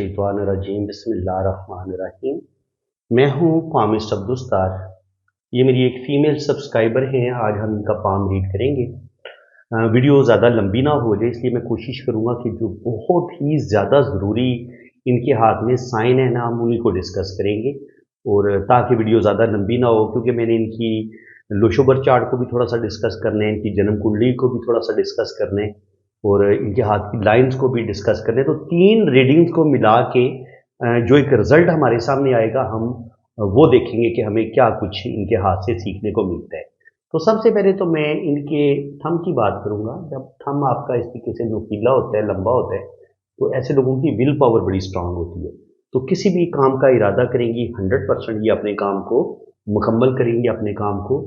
मिनश्शैतानिर्रजीम बिस्मिल्लाहिर्रहमानिर्रहीम। मैं हूँ पामिस्ट अब्दुस्तार। ये मेरी एक फ़ीमेल सब्सक्राइबर हैं। आज हम इनका पाम रीड करेंगे। वीडियो ज़्यादा लंबी ना हो जाए, इसलिए मैं कोशिश करूँगा कि जो बहुत ही ज़्यादा ज़रूरी इनके हाथ में साइन है ना, हम उन्हीं को डिस्कस करेंगे, और ताकि वीडियो ज़्यादा लंबी ना हो, क्योंकि मैंने इनकी लोशोबर चार्ट को भी थोड़ा सा डिस्कस करना है, इनकी जन्म कुंडली को भी थोड़ा सा डिस्कस करना है, और इनके हाथ की लाइंस को भी डिस्कस करने। तो 3 रीडिंग्स को मिला के जो एक रिज़ल्ट हमारे सामने आएगा, हम वो देखेंगे कि हमें क्या कुछ इनके हाथ से सीखने को मिलता है। तो सबसे पहले तो मैं इनके थंब की बात करूँगा। जब थंब आपका इस तरीके से नुकीला होता है, लंबा होता है, तो ऐसे लोगों की विल पावर बड़ी स्ट्रांग होती है। तो किसी भी काम का इरादा करेंगी, 100% ये अपने काम को मुकम्मल करेंगी, अपने काम को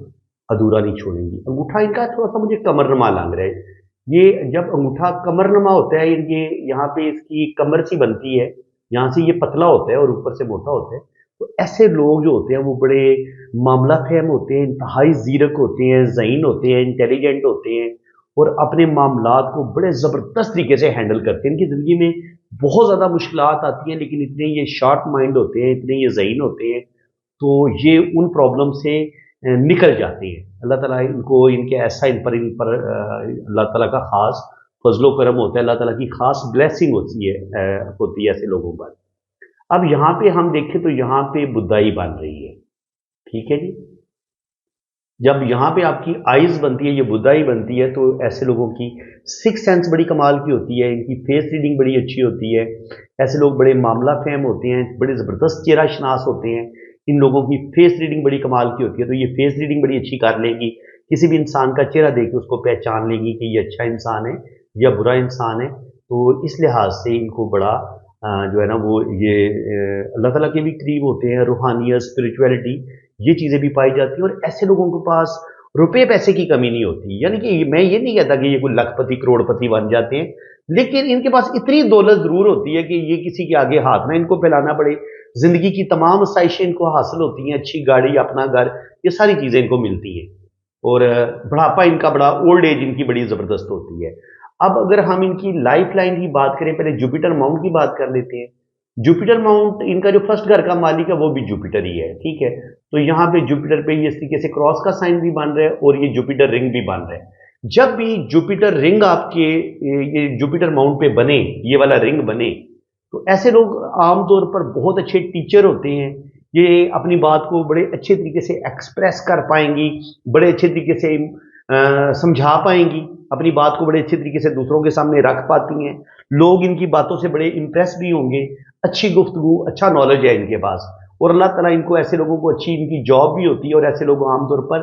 अधूरा नहीं छोड़ेंगी। अंगूठा इनका थोड़ा सा मुझे कमरनुमा लग रहा है। ये जब अंगूठा कमरनुमा होता है, ये यहाँ पे इसकी कमर सी बनती है, यहाँ से ये पतला होता है और ऊपर से मोटा होता है। तो ऐसे लोग जो होते हैं वो बड़े मामला फहम होते हैं, इंतहाई ज़ीरक होते हैं, ज़हीन होते हैं, इंटेलिजेंट होते हैं, और अपने मामलात को बड़े ज़बरदस्त तरीके से हैंडल करते हैं। इनकी ज़िंदगी में बहुत ज़्यादा मुश्किलात आती हैं, लेकिन इतने ये शार्प माइंड होते हैं, इतने ये ज़हीन होते हैं, तो ये उन प्रॉब्लम से निकल जाते हैं। अल्लाह ताला इनको इनके ऐसा इन पर अल्लाह ताला का ख़ास फजलो करम होता है, अल्लाह ताला की ख़ास ब्लेसिंग होती है ऐसे लोगों पर। अब यहाँ पे हम देखें तो यहाँ पे बुदाई बन रही है, ठीक है जी। जब यहाँ पे आपकी आइज़ बनती है, ये बुदाई बनती है, तो ऐसे लोगों की सिक्स सेंस बड़ी कमाल की होती है, इनकी फेस रीडिंग बड़ी अच्छी होती है। ऐसे लोग बड़े मामला फहम होते हैं, बड़े ज़बरदस्त चेहरा शनास होते हैं। इन लोगों की फेस रीडिंग बड़ी कमाल की होती है, तो ये फेस रीडिंग बड़ी अच्छी कर लेंगी। किसी भी इंसान का चेहरा देख के उसको पहचान लेंगी कि ये अच्छा इंसान है या बुरा इंसान है। तो इस लिहाज से इनको बड़ा जो है ना वो ये अल्लाह ताला के भी करीब होते हैं, रूहानियत, स्पिरिचुअलिटी, ये चीज़ें भी पाई जाती हैं। और ऐसे लोगों के पास रुपए पैसे की कमी नहीं होती। यानी कि मैं ये नहीं कहता कि ये कोई लखपति करोड़पति बन जाते हैं, लेकिन इनके पास इतनी दौलत ज़रूर होती है कि ये किसी के आगे हाथ ना इनको फैलाना पड़े। ज़िंदगी की तमाम आसाइशें इनको हासिल होती हैं, अच्छी गाड़ी, अपना घर, ये सारी चीज़ें इनको मिलती हैं। और बुढ़ापा इनका बड़ा, ओल्ड एज इनकी बड़ी ज़बरदस्त होती है। अब अगर हम इनकी लाइफ लाइन की बात करें, पहले जुपिटर माउंट की बात कर लेते हैं। जुपिटर माउंट, इनका जो फर्स्ट घर का मालिक है वो भी जुपिटर ही है, ठीक है। तो यहाँ पे जुपिटर पे ये इस तरीके से क्रॉस का साइन भी बन रहा है और ये जुपिटर रिंग भी बन रहा है। जब भी जुपिटर रिंग आपके ये जुपिटर माउंट पे बने, ये वाला रिंग बने, तो ऐसे लोग आमतौर पर बहुत अच्छे टीचर होते हैं। ये अपनी बात को बड़े अच्छे तरीके से एक्सप्रेस कर पाएंगी, बड़े अच्छे तरीके से समझा पाएंगी, अपनी बात को बड़े अच्छे तरीके से दूसरों के सामने रख पाती हैं। लोग इनकी बातों से बड़े इंप्रेस भी होंगे। अच्छी गुफ्तगू, अच्छा नॉलेज है इनके पास, और अल्लाह ताला इनको ऐसे लोगों को अच्छी इनकी जॉब भी होती है। और ऐसे लोग आमतौर पर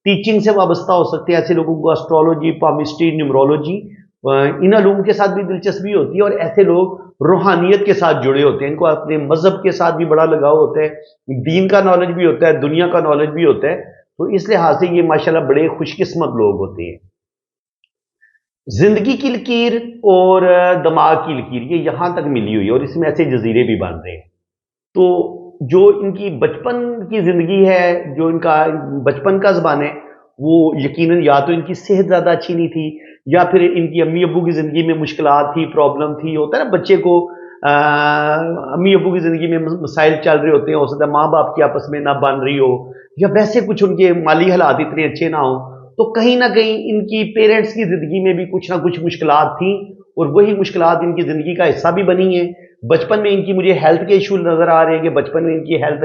टीचिंग से वाबस्ता हो सकते हैं। ऐसे लोगों को एस्ट्रोलॉजी, पामिस्ट्री, न्यूमरोलॉजी, इन अलूम के साथ भी दिलचस्पी होती है। और ऐसे लोग रूहानियत के साथ जुड़े होते हैं, इनको अपने मजहब के साथ भी बड़ा लगाव होता है, दीन का नॉलेज भी होता है, दुनिया का नॉलेज भी होता है। तो इस लिहाज से ये माशाल्लाह बड़े खुशकिस्मत लोग होते हैं। जिंदगी की लकीर और दिमाग की लकीर ये यहां तक मिली हुई है, और इसमें ऐसे जजीरे भी बन रहे हैं। तो जो इनकी बचपन की जिंदगी है, जो इनका बचपन का ज़बान है, वो यकीनन या तो इनकी सेहत ज़्यादा अच्छी नहीं थी, या फिर इनकी अम्मी अब्बू की ज़िंदगी में मुश्किलात थी, प्रॉब्लम थी। होता है ना बच्चे को अम्मी अब्बू की ज़िंदगी में मसाइल चल रहे होते हैं, हो सकता है माँ बाप की आपस में ना बन रही हो, या वैसे कुछ उनके माली हालात इतने अच्छे ना हो। तो कहीं ना कहीं इनकी पेरेंट्स की ज़िंदगी में भी कुछ ना कुछ मुश्किलात थी, और वही मुश्किलात इनकी ज़िंदगी का हिस्सा भी बनी है। बचपन में इनकी मुझे हेल्थ के इशू नज़र आ रहे हैं कि बचपन में इनकी हेल्थ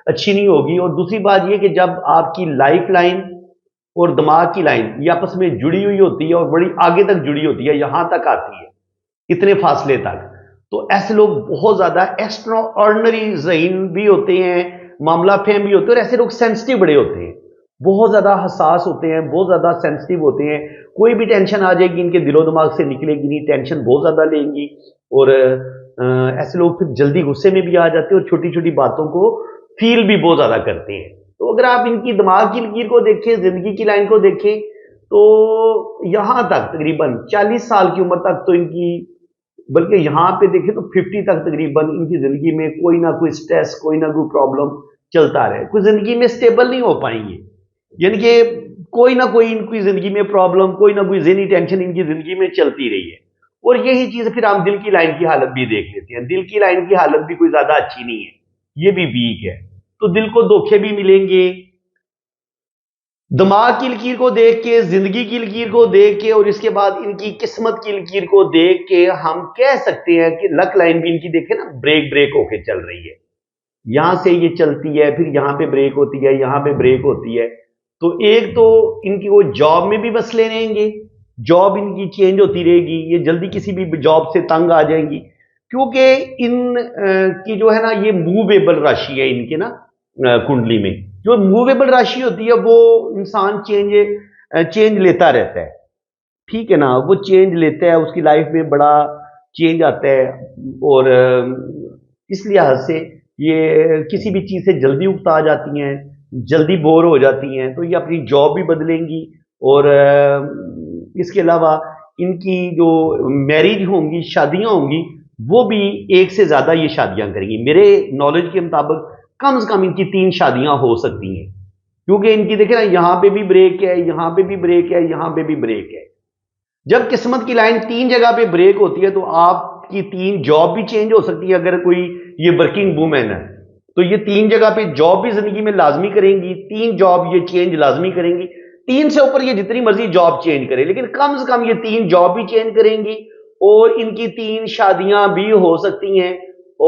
अच्छी नहीं होगी। और दूसरी बात यह कि जब आपकी लाइफ लाइन और दिमाग की लाइन ये आपस में जुड़ी हुई होती है, और बड़ी आगे तक जुड़ी होती है, यहां तक आती है, इतने फासले तक, तो ऐसे लोग बहुत ज़्यादा एक्स्ट्रा ऑर्डिनरी ज़हीन भी होते हैं, मामला फहम भी होते हैं। और ऐसे लोग सेंसिटिव बड़े होते हैं, बहुत ज़्यादा हसास होते हैं, बहुत ज़्यादा सेंसिटिव होते हैं। कोई भी टेंशन आ जाएगी, इनके दिलो दिमाग से निकलेगी नहीं, टेंशन बहुत ज़्यादा लेंगी। और ऐसे लोग फिर जल्दी गुस्से में भी आ जाते हैं, और छोटी छोटी बातों को फील भी बहुत ज़्यादा करते हैं। तो अगर आप इनकी दिमाग की लकीर को देखें, ज़िंदगी की लाइन को देखें, तो यहाँ तक तकरीबन 40 साल की उम्र तक तो इनकी, बल्कि यहाँ पे देखें तो 50 तक तकरीबन इनकी ज़िंदगी में कोई ना कोई स्ट्रेस, कोई ना कोई प्रॉब्लम चलता रहे। कोई ज़िंदगी में स्टेबल नहीं हो पाएंगे, यानी कि कोई ना कोई इनकी ज़िंदगी में प्रॉब्लम, कोई ना कोई ज़हनी टेंशन इनकी ज़िंदगी में चलती रही है। اور یہی چیز پھر ہم دل کی لائن کی حالت بھی دیکھ لیتے ہیں. دل کی لائن کی حالت بھی کوئی زیادہ اچھی نہیں ہے, یہ بھی ویک ہے. تو دل کو دھوکے بھی ملیں گے. دماغ کی لکیر کو دیکھ کے, زندگی کی لکیر کو دیکھ کے, اور اس کے بعد ان کی قسمت کی لکیر کو دیکھ کے ہم کہہ سکتے ہیں کہ لک لائن بھی ان کی دیکھیں نا بریک ہو کے چل رہی ہے. یہاں سے یہ چلتی ہے, پھر یہاں پہ بریک ہوتی ہے, یہاں پہ بریک ہوتی ہے. تو ایک تو ان کی وہ جاب میں بھی مسئلے رہیں گے, جاب ان کی چینج ہوتی رہے گی, یہ جلدی کسی بھی جاب سے تنگ آ جائیں گی, کیونکہ ان کی جو ہے نا یہ موویبل راشی ہے ان کے نا کنڈلی میں. جو موویبل راشی ہوتی ہے وہ انسان چینج لیتا رہتا ہے, ٹھیک ہے نا, وہ چینج لیتا ہے, اس کی لائف میں بڑا چینج آتا ہے. اور اس لحاظ سے یہ کسی بھی چیز سے جلدی اکتا جاتی ہیں, جلدی بور ہو جاتی ہیں, تو یہ اپنی جاب بھی بدلیں گی. اور اس کے علاوہ ان کی جو میرج ہوں گی, شادیاں ہوں گی, وہ بھی ایک سے زیادہ یہ شادیاں کریں گی. میرے نالج کے مطابق کم سے کم ان کی 3 شادیاں ہو سکتی ہیں, کیونکہ ان کی دیکھیں نا یہاں پہ بھی بریک ہے, یہاں پہ بھی بریک ہے, یہاں پہ بھی بریک ہے. جب قسمت کی لائن 3 جگہ پہ بریک ہوتی ہے تو آپ کی 3 جاب بھی چینج ہو سکتی ہے. اگر کوئی یہ ورکنگ وومن ہے تو یہ 3 جگہ پہ جاب بھی زندگی میں لازمی کریں گی, 3 جاب یہ چینج لازمی کریں گی. 3 سے اوپر یہ جتنی مرضی جاب چینج کرے, لیکن کم سے کم یہ 3 جاب بھی چینج کریں گی. اور ان کی 3 شادیاں بھی ہو سکتی ہیں.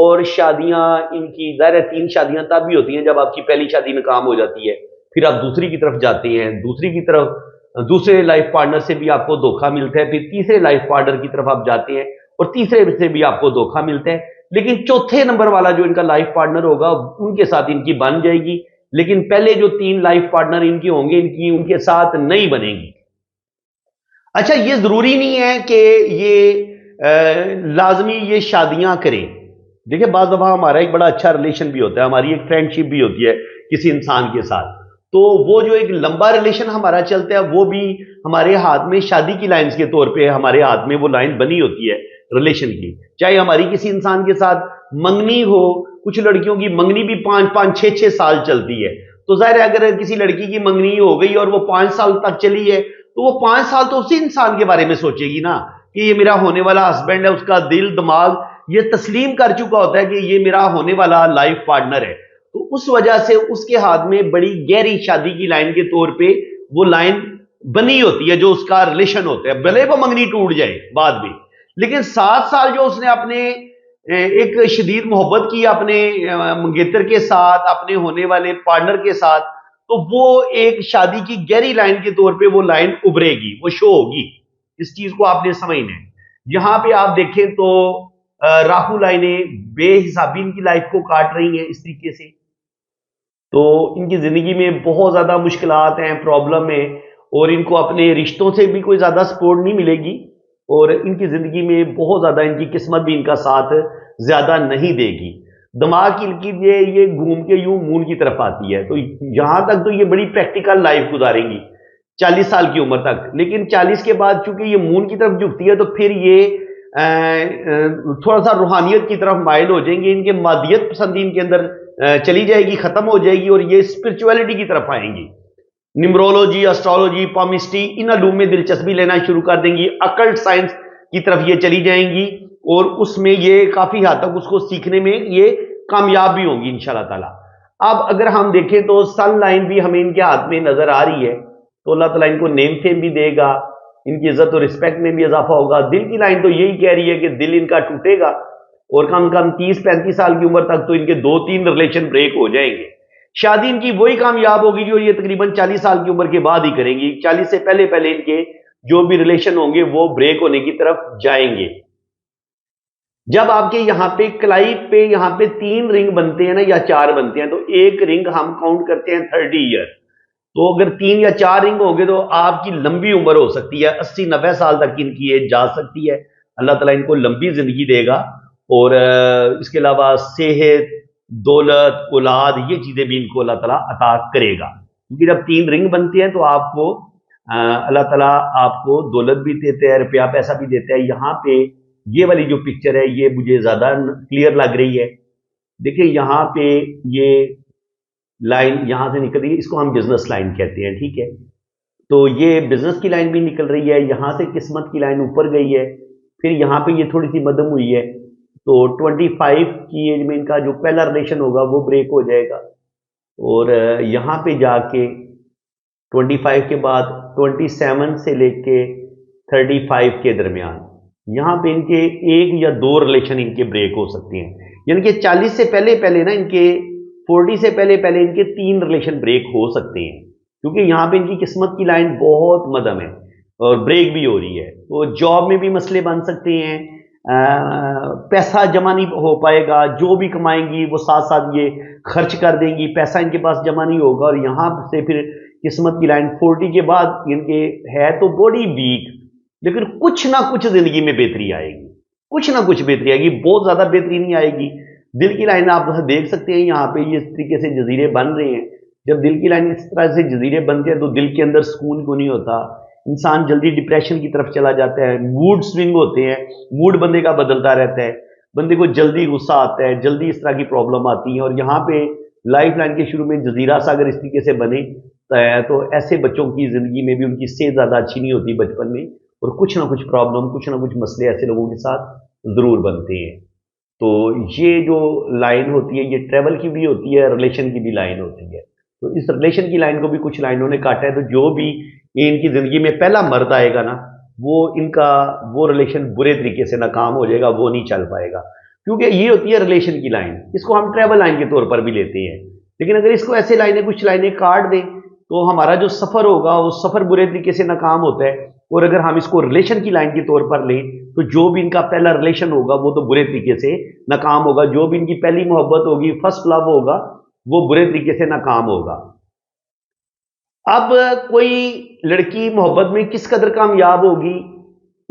اور شادیاں ان کی ظاہر ہے 3 شادیاں تب بھی ہوتی ہیں جب آپ کی پہلی شادی ناکام ہو جاتی ہے, پھر آپ دوسری کی طرف جاتے ہیں, دوسری کی طرف دوسرے لائف پارٹنر سے بھی آپ کو دھوکہ ملتا ہے, پھر تیسرے لائف پارٹنر کی طرف آپ جاتے ہیں اور تیسرے سے بھی آپ کو دھوکہ ملتا ہے. لیکن چوتھے نمبر والا جو ان کا لائف پارٹنر ہوگا ان کے ساتھ ان کی بن جائے گی, لیکن پہلے جو 3 لائف پارٹنر ان کی ہوں گے ان کے ساتھ نہیں بنے گی. اچھا, یہ ضروری نہیں ہے کہ یہ لازمی یہ شادیاں کریں. دیکھیں بعض دفعہ ہمارا ایک بڑا اچھا ریلیشن بھی ہوتا ہے, ہماری ایک فرینڈشپ بھی ہوتی ہے کسی انسان کے ساتھ, تو وہ جو ایک لمبا ریلیشن ہمارا چلتا ہے وہ بھی ہمارے ہاتھ میں شادی کی لائنز کے طور پہ ہمارے ہاتھ میں وہ لائن بنی ہوتی ہے ریلیشن کی. چاہے ہماری کسی انسان کے ساتھ منگنی ہو, کچھ لڑکیوں کی منگنی بھی 5-5 6-6 سال چلتی ہے, تو ظاہر ہے اگر کسی لڑکی کی منگنی ہو گئی اور وہ 5 سال تک چلی ہے تو وہ 5 سال تو اسی انسان کے بارے میں سوچے گی نا کہ یہ میرا ہونے والا ہسبینڈ ہے. اس کا دل دماغ یہ تسلیم کر چکا ہوتا ہے کہ یہ میرا ہونے والا لائف پارٹنر ہے. تو اس وجہ سے اس کے ہاتھ میں بڑی گہری شادی کی لائن کے طور پہ وہ لائن بنی ہوتی ہے جو اس کا ریلیشن ہوتا ہے, بھلے وہ منگنی ٹوٹ جائے بعد میں, لیکن 7 سال جو اس نے اپنے ایک شدید محبت کی اپنے منگیتر کے ساتھ, اپنے ہونے والے پارٹنر کے ساتھ, تو وہ ایک شادی کی گہری لائن کے طور پہ وہ لائن ابھرے گی, وہ شو ہوگی. اس چیز کو آپ نے سمجھنا ہے. یہاں پہ آپ دیکھیں تو راہو لائنیں بے حسابی ان کی لائف کو کاٹ رہی ہیں اس طریقے سے, تو ان کی زندگی میں بہت زیادہ مشکلات ہیں, پرابلم ہے, اور ان کو اپنے رشتوں سے بھی کوئی زیادہ سپورٹ نہیں ملے گی, اور ان کی زندگی میں بہت زیادہ ان کی قسمت بھی ان کا ساتھ زیادہ نہیں دے گی. دماغ کی لکیر یہ گھوم کے یوں مون کی طرف آتی ہے, تو یہاں تک تو یہ بڑی پریکٹیکل لائف گزاریں گی 40 سال کی عمر تک. لیکن 40 کے بعد چونکہ یہ مون کی طرف جھکتی ہے تو پھر یہ تھوڑا سا روحانیت کی طرف مائل ہو جائیں گے, ان کے مادیت پسندی ان کے اندر چلی جائے گی, ختم ہو جائے گی, اور یہ اسپرچویلٹی کی طرف آئیں گی. نیمرولوجی, اسٹرالوجی, پامسٹری, ان علوم میں دلچسپی لینا شروع کر دیں گی. اکلٹ سائنس کی طرف یہ چلی جائیں گی, اور اس میں یہ کافی حد تک اس کو سیکھنے میں یہ کامیاب بھی ہوں گی انشاءاللہ تعالی. اب اگر ہم دیکھیں تو سن لائن بھی ہمیں ان کے ہاتھ میں نظر آ رہی ہے, تو اللہ تعالیٰ ان کو نیم فیم بھی دے گا, ان کی عزت اور رسپیکٹ میں بھی اضافہ ہوگا. دل کی لائن تو یہی کہہ رہی ہے کہ دل ان کا ٹوٹے گا, اور کم کم 30-35 سال کی عمر تک تو ان کے 2-3 ریلیشن بریک ہو جائیں گے. شادی ان کی وہی کامیاب ہوگی جو یہ تقریباً 40 سال کی عمر کے بعد ہی کریں گی. 40 سے پہلے ان کے جو بھی ریلیشن ہوں گے وہ بریک ہونے کی طرف جائیں گے. جب آپ کے یہاں پہ کلائی پہ یہاں پہ 3 رنگ بنتے ہیں نا, یا 4 بنتے ہیں, تو ایک رنگ ہم کاؤنٹ کرتے ہیں 30 ایئر. تو اگر 3 یا 4 رنگ ہوں گے تو آپ کی لمبی عمر ہو سکتی ہے, 80-90 سال تک ان کی ایج جا سکتی ہے. اللہ تعالیٰ ان کو لمبی زندگی دے گا, اور اس کے علاوہ صحت, دولت, اولاد, یہ چیزیں بھی ان کو اللہ تعالیٰ عطا کرے گا. کیونکہ جب 3 رنگ بنتے ہیں تو آپ کو اللہ تعالیٰ آپ کو دولت بھی دیتے ہیں, روپیہ پیسہ بھی دیتا ہے. یہاں پہ یہ والی جو پکچر ہے یہ مجھے زیادہ کلیئر لگ رہی ہے. دیکھیں یہاں پہ یہ لائن یہاں سے نکل رہی ہے, اس کو ہم بزنس لائن کہتے ہیں, ٹھیک ہے. تو یہ بزنس کی لائن بھی نکل رہی ہے, یہاں سے قسمت کی لائن اوپر گئی ہے, फिर यहाँ पे ये थोड़ी सी मध्यम हुई है, तो 25 की एज में इनका जो पहला रिलेशन होगा वो ब्रेक हो जाएगा। और यहाँ पे जाके 25 के बाद 27 से लेके 35 के दरमियान यहाँ पे इनके एक या दो रिलेशन इनके ब्रेक हो सकते हैं। यानी कि 40 से पहले पहले ना इनके 40 से पहले पहले इनके 3 रिलेशन ब्रेक हो सकते हैं, क्योंकि यहाँ पे इनकी किस्मत की लाइन बहुत मध्यम है और ब्रेक भी हो रही है। तो जॉब में भी मसले बन सकते हैं, पैसा जमा नहीं हो पाएगा, जो भी कमाएंगी वो साथ साथ ये खर्च कर देंगी, पैसा इनके पास जमा नहीं होगा। और यहाँ से फिर किस्मत की लाइन 40 के बाद इनके है तो बॉडी वीक, लेकिन कुछ ना कुछ जिंदगी में बेहतरी आएगी, कुछ ना कुछ बेहतरी आएगी, बहुत ज्यादा बेहतरी नहीं आएगी। दिल की लाइन आप देख सकते हैं, यहाँ पे ये इस तरीके से जजीरे बन रहे हैं। जब दिल की लाइन इस तरह से जजीरे बनते हैं तो दिल के अंदर सुकून को नहीं होता, इंसान जल्दी डिप्रेशन की तरफ चला जाता है, मूड स्विंग होते हैं, मूड बंदे का बदलता रहता है, बंदे को जल्दी गुस्सा आता है, जल्दी इस तरह की प्रॉब्लम आती है। और यहाँ पे लाइफ लाइन के शुरू में जजीरा सा अगर इस तरीके से बने तो ऐसे बच्चों की जिंदगी में भी उनकी सेहत ज्यादा अच्छी नहीं होती बचपन में, और कुछ ना कुछ प्रॉब्लम, कुछ ना कुछ मसले ऐसे लोगों के साथ जरूर बनते हैं। तो ये जो लाइन होती है ये ट्रेवल की भी होती है, रिलेशन की भी लाइन होती है। तो इस रिलेशन की लाइन को भी कुछ लाइनों ने काटा है। तो जो भी इनकी जिंदगी में पहला मर्द आएगा ना, वो इनका वो रिलेशन बुरे तरीके से नाकाम हो जाएगा, वो नहीं चल पाएगा, क्योंकि ये होती है रिलेशन की लाइन। इसको हम ट्रेवल लाइन के तौर पर भी लेते हैं, लेकिन अगर इसको ऐसे लाइनें कुछ लाइनें काट दें तो हमारा जो सफर होगा वो सफर बुरे तरीके से नाकाम होता है। और अगर हम इसको रिलेशन की लाइन के तौर पर लें तो जो भी इनका पहला रिलेशन होगा वो तो बुरे तरीके से नाकाम होगा, जो भी इनकी पहली मोहब्बत होगी, फर्स्ट लव होगा, वो बुरे तरीके से नाकाम होगा। अब कोई लड़की मोहब्बत में किस कदर कामयाब होगी,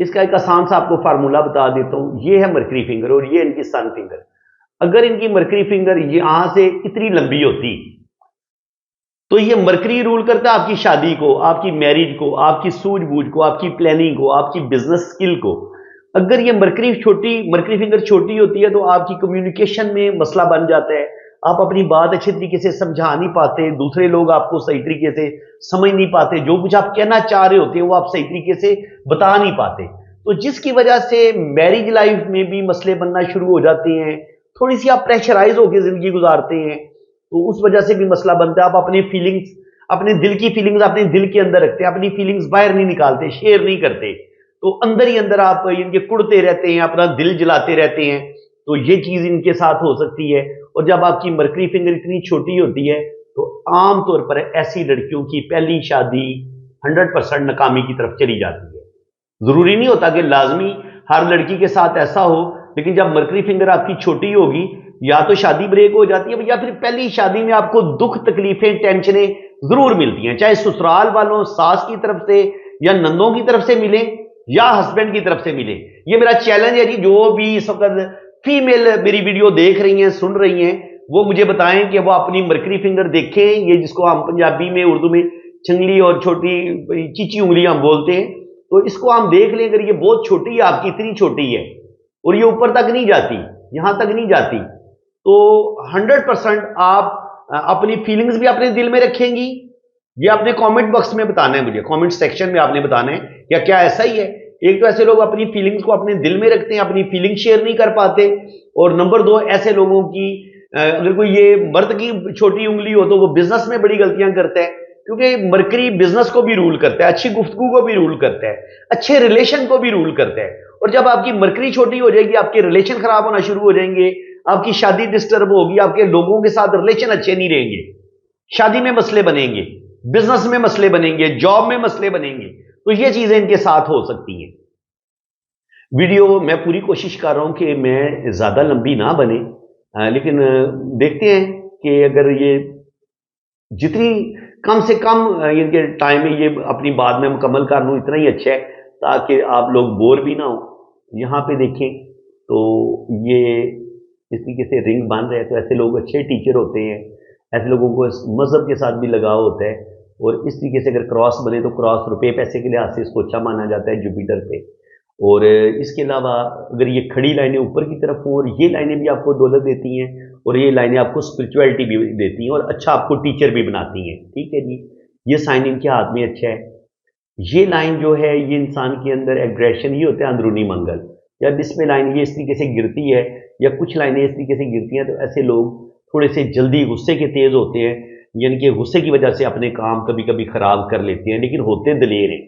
इसका एक आसान सा आपको फार्मूला बता देता हूं। ये है मरकरी फिंगर और ये इनकी सन फिंगर। अगर इनकी मरकरी फिंगर यहां से इतनी लंबी होती तो ये मरकरी रूल करता है आपकी शादी को, आपकी मैरिज को, आपकी सूझबूझ को, आपकी प्लानिंग को, आपकी बिजनेस स्किल को। अगर ये मरकरी फिंगर छोटी होती है तो आपकी कम्युनिकेशन में मसला बन जाता है, आप अपनी बात अच्छे तरीके से समझा नहीं पाते, दूसरे लोग आपको सही तरीके से समझ नहीं पाते, जो कुछ आप कहना चाह रहे होते हैं वो आप सही तरीके से बता नहीं पाते। तो जिसकी वजह से मैरिज लाइफ में भी मसले बनना शुरू हो जाते हैं, थोड़ी सी आप प्रेशराइज होकर जिंदगी गुजारते हैं, तो उस वजह से भी मसला बनता है। आप अपनी फीलिंग्स, अपने दिल की फीलिंग्स अपने दिल के अंदर रखते हैं, अपनी फीलिंग्स बाहर नहीं निकालते, शेयर नहीं करते, तो अंदर ही अंदर आप इनके कुड़ते रहते हैं, अपना दिल जलाते रहते हैं। तो ये चीज इनके साथ हो सकती है। और जब आपकी मरकरी फिंगर इतनी छोटी होती है तो आम तौर पर ऐसी लड़कियों की पहली शादी 100% नाकामी की तरफ चली जाती है। जरूरी नहीं होता कि लाजमी हर लड़की के साथ ऐसा हो, लेकिन जब मरकरी फिंगर आपकी छोटी होगी या तो शादी ब्रेक हो जाती है, या फिर पहली शादी में आपको दुख, तकलीफें, टेंशनें जरूर मिलती हैं, चाहे ससुराल वालों, सास की तरफ से या नंदों की तरफ से मिले या हस्बैंड की तरफ से मिले। ये मेरा चैलेंज है जी, जो भी इस वक्त फीमेल मेरी वीडियो देख रही हैं, सुन रही हैं, वो मुझे बताएं कि वो अपनी मरकरी फिंगर देखें, ये जिसको हम पंजाबी में, उर्दू में चंगली और छोटी चीची उंगली हम बोलते हैं, तो इसको हम देख लें। अगर ये बहुत छोटी है, आपकी इतनी छोटी है और ये ऊपर तक नहीं जाती, यहां तक नहीं जाती, तो 100% आप अपनी फीलिंग्स भी अपने दिल में रखेंगी। ये अपने कमेंट बॉक्स में बताना है, मुझे कमेंट सेक्शन में आपने बताना है क्या ऐसा ही है। एक तो ऐसे लोग अपनी फीलिंग्स को अपने दिल में रखते हैं, अपनी फीलिंग शेयर नहीं कर पाते, और नंबर 2 ऐसे लोगों की अगर कोई ये मर्द की छोटी उंगली हो तो वो बिजनेस में बड़ी गलतियां करता है, क्योंकि मरकरी बिजनेस को भी रूल करता है, अच्छी गुफ्तगू को भी रूल करता है, अच्छे रिलेशन को भी रूल करता है। और जब आपकी मरकरी छोटी हो जाएगी, आपके रिलेशन खराब होना शुरू हो जाएंगे, आपकी शादी डिस्टर्ब होगी, आपके लोगों के साथ रिलेशन अच्छे नहीं रहेंगे, शादी में मसले बनेंगे, बिजनेस में मसले बनेंगे, जॉब में मसले बनेंगे। तो ये चीजें इनके साथ हो सकती हैं। वीडियो मैं पूरी कोशिश कर रहा हूं कि मैं ज्यादा लंबी ना बने, लेकिन देखते हैं कि अगर ये जितनी कम से कम इनके टाइम में ये अपनी बात में मुकम्मल कर लूँ, इतना ही अच्छा है, ताकि आप लोग बोर भी ना हो। यहाँ पे देखें तो ये इस तरीके से रिंग बन रहे हैं, तो ऐसे लोग अच्छे टीचर होते हैं, ऐसे लोगों को मजहब के साथ भी लगाव होता है। और इस तरीके से अगर क्रॉस बने तो क्रॉस रुपये पैसे के लिहाज से इसको अच्छा माना जाता है जुपिटर पे। और इसके अलावा अगर ये खड़ी लाइनें ऊपर की तरफ हो, और ये लाइनें भी आपको दौलत देती हैं, और ये लाइनें आपको स्पिरिचुअलिटी भी देती हैं, और अच्छा आपको टीचर भी बनाती हैं। ठीक है जी, ये साइन इनके हाथ में अच्छा है। ये लाइन जो है, ये इंसान के अंदर एग्रेशन ही होता है, अंदरूनी मंगल। या जिसमें लाइन ये इस तरीके से गिरती है या कुछ लाइनें इस तरीके से गिरती हैं, तो ऐसे लोग थोड़े से जल्दी गुस्से के तेज होते हैं, यानी कि गुस्से की वजह से अपने काम कभी कभी खराब कर लेते हैं, लेकिन होते दलेर हैं।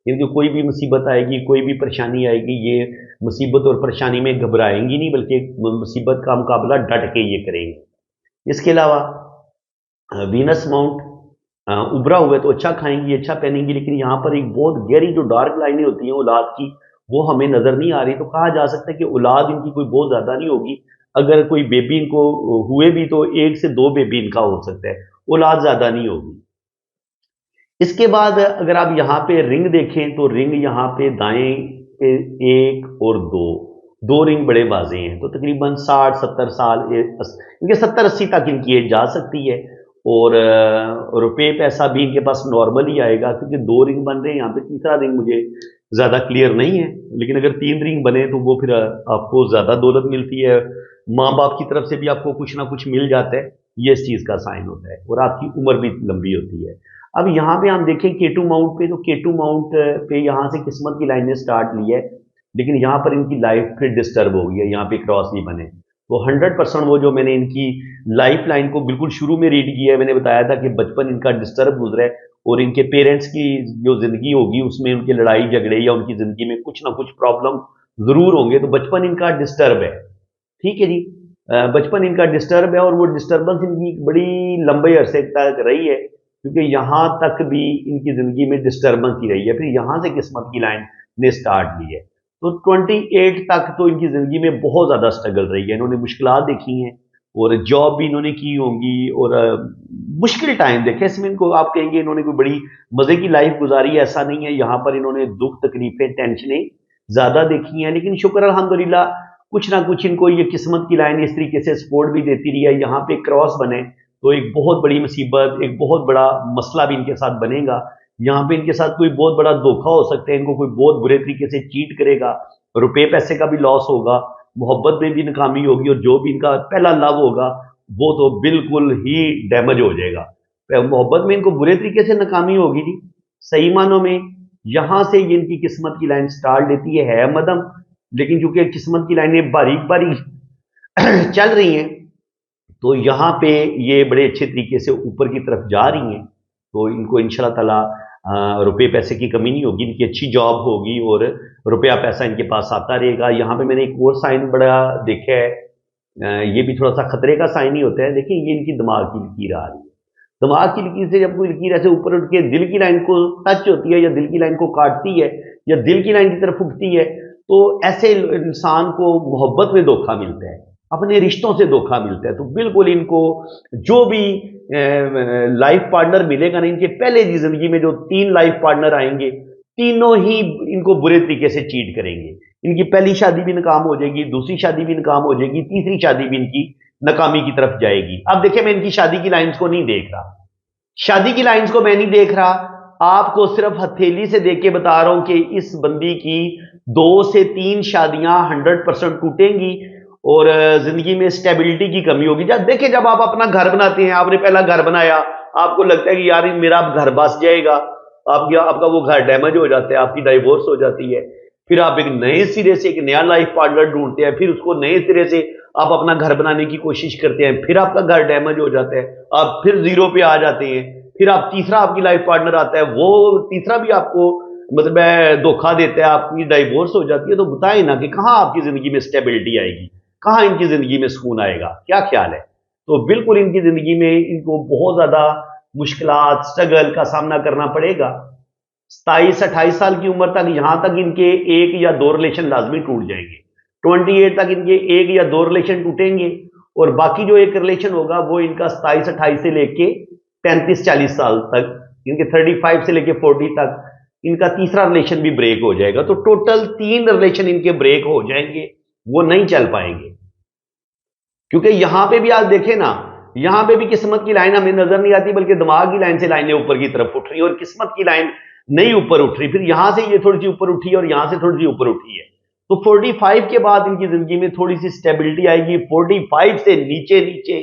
इनकी कोई भी मुसीबत आएगी, कोई भी परेशानी आएगी, ये मुसीबत और परेशानी में घबराएंगी नहीं, बल्कि मुसीबत का मुकाबला डट के ये करेंगे। इसके अलावा वीनस माउंट उभरा हुआ है तो अच्छा खाएंगी, अच्छा पहनेंगी, लेकिन यहाँ पर एक बहुत गहरी जो डार्क लाइनें होती हैं औलाद की, वो हमें नजर नहीं आ रही। तो कहा जा सकता है कि औलाद इनकी कोई बहुत ज्यादा नहीं होगी। अगर कोई बेबी इनको हुए भी तो 1 से 2 बेबी इनका हो सकता है, औलाद ज्यादा नहीं होगी। इसके बाद अगर आप यहाँ पे रिंग देखें तो रिंग यहाँ पे दाएं पे 1 और 2 रिंग बड़े बाजे हैं, तो तकरीबन 60-70 साल इनके 70-80 तक इनकी एज जा सकती है। और रुपये पैसा भी इनके पास नॉर्मल ही आएगा, क्योंकि 2 रिंग बन रहे हैं। यहाँ पे तीसरा रिंग मुझे ज़्यादा क्लियर नहीं है, लेकिन अगर 3 रिंग बने तो वो फिर आपको ज़्यादा दौलत मिलती है, माँ बाप की तरफ से भी आपको कुछ ना कुछ मिल जाता है, ये इस चीज़ का साइन होता है, और आपकी उम्र भी लंबी होती है। अब यहाँ पे हम देखें K2 माउंट पे, तो K2 माउंट पे यहाँ से किस्मत की लाइन ने स्टार्ट ली है, लेकिन यहाँ पर इनकी लाइफ फिर डिस्टर्ब हो गई है, यहाँ पे क्रॉस नहीं बने। तो 100% वो जो मैंने इनकी लाइफ लाइन को बिल्कुल शुरू में रीड किया है, मैंने बताया था कि बचपन इनका डिस्टर्ब गुजरा है, और इनके पेरेंट्स की जो जिंदगी होगी उसमें उनके लड़ाई झगड़े या उनकी जिंदगी में कुछ ना कुछ प्रॉब्लम जरूर होंगे। तो बचपन इनका डिस्टर्ब है, ठीक है जी। बचपन इनका डिस्टर्ब है, और वो डिस्टर्बेंस इनकी बड़ी लंबे अरसे तक रही है, क्योंकि यहाँ तक भी इनकी जिंदगी में डिस्टर्बेंस ही रही है। फिर यहाँ से किस्मत की लाइन ने स्टार्ट ली है, तो 28 तक तो इनकी जिंदगी में बहुत ज्यादा स्ट्रगल रही है। इन्होंने मुश्किलात देखी हैं, और जॉब भी इन्होंने की होंगी, और मुश्किल टाइम देखे इसमें। इनको आप कहेंगे इन्होंने कोई बड़ी मजे की लाइफ गुजारी है, ऐसा नहीं है। यहाँ पर इन्होंने दुख तकलीफें टेंशनें ज्यादा देखी हैं, लेकिन शुक्र अल्हम्दुलिल्लाह कुछ ना कुछ इनको ये किस्मत की लाइन इस तरीके से सपोर्ट भी देती रही है। यहाँ पे क्रॉस बने तो एक बहुत बड़ी मुसीबत, एक बहुत बड़ा मसला भी इनके साथ बनेगा। यहाँ पे इनके साथ कोई बहुत बड़ा धोखा हो सकता है, इनको कोई बहुत बुरे तरीके से चीट करेगा, रुपए पैसे का भी लॉस होगा, मोहब्बत में भी नाकामी होगी, और जो भी इनका पहला लव होगा वो तो बिल्कुल ही डैमेज हो जाएगा। मोहब्बत में इनको बुरे तरीके से नाकामी होगी जी, सही मानों में। यहां से ये इनकी किस्मत की लाइन स्टार्ट लेती है मदम, लेकिन चूंकि किस्मत की लाइनें बारीक बारीक चल रही हैं, तो यहाँ पे ये बड़े अच्छे तरीके से ऊपर की तरफ जा रही हैं। तो इनको इंशाल्लाह ताला रुपए पैसे की कमी नहीं होगी, इनकी अच्छी जॉब होगी, और रुपया पैसा इनके पास आता रहेगा। यहाँ पे मैंने एक और साइन बड़ा देखा है, ये भी थोड़ा सा खतरे का साइन ही होता है। देखिए ये इनकी दिमाग की लकीर आ रही है, दिमाग की लकीर से जब कोई लकीर ऐसे ऊपर उठ के दिल की लाइन को टच होती है, या दिल की लाइन को काटती है, या दिल की लाइन की तरफ उठती है, तो ऐसे इंसान को मोहब्बत में धोखा मिलता है, अपने रिश्तों से धोखा मिलता है। तो बिल्कुल इनको जो भी लाइफ पार्टनर मिलेगा ना, इनके पहले की जिंदगी में जो 3 लाइफ पार्टनर आएंगे, तीनों ही इनको बुरे तरीके से चीट करेंगे। इनकी पहली शादी भी नाकाम हो जाएगी, दूसरी शादी भी नाकाम हो जाएगी, तीसरी शादी भी इनकी नाकामी की तरफ जाएगी। अब देखिए मैं इनकी शादी की लाइंस को नहीं देख रहा, शादी की लाइंस को मैं नहीं देख रहा, आपको सिर्फ हथेली से देख के बता रहा हूं कि इस बंदी की 2 से 3 शादियां 100% टूटेंगी, और जिंदगी में स्टेबिलिटी की कमी होगी। जब देखिए जब आप अपना घर बनाते हैं, आपने पहला घर बनाया, आपको लगता है कि यार मेरा घर बस जाएगा, आपका वो घर डैमेज हो जाता है, आपकी डाइवोर्स हो जाती है, फिर आप एक नए सिरे से एक नया लाइफ पार्टनर ढूंढते हैं, फिर उसको नए सिरे से आप अपना घर बनाने की कोशिश करते हैं, फिर आपका घर डैमेज हो जाता है, आप फिर जीरो पे आ जाते हैं, फिर आप तीसरा आपकी लाइफ पार्टनर आता है, वो तीसरा भी आपको मतलब धोखा देता है, आपकी डाइवोर्स हो जाती है। तो बताएं ना कि कहां आपकी जिंदगी में स्टेबिलिटी आएगी, कहां इनकी जिंदगी में सुकून आएगा, क्या ख्याल है? तो बिल्कुल इनकी जिंदगी में इनको बहुत ज्यादा मुश्किलात स्ट्रगल का सामना करना पड़ेगा। 27-28 साल की उम्र तक यहां तक इनके 1 या 2 रिलेशन लाजमी टूट जाएंगे, 28 तक इनके 1 या 2 रिलेशन टूटेंगे, और बाकी जो एक रिलेशन होगा वो इनका 27-28 से लेके 35-40 साल तक, इनके 35 से लेके 40 तक इनका तीसरा रिलेशन भी ब्रेक हो जाएगा। तो टोटल 3 रिलेशन इनके ब्रेक हो जाएंगे, वो नहीं चल पाएंगे। क्योंकि यहां पे भी आप देखें ना, यहां पे भी किस्मत की लाइन हमें नजर नहीं आती, बल्कि दिमाग की लाइन से लाइनें ऊपर की तरफ उठ रही है, और किस्मत की लाइन नहीं ऊपर उठ रही। फिर यहां से ये थोड़ी सी ऊपर उठी है, और यहां से थोड़ी सी ऊपर उठी है। तो 45 के बाद इनकी जिंदगी में थोड़ी सी स्टेबिलिटी आएगी। 45 से नीचे नीचे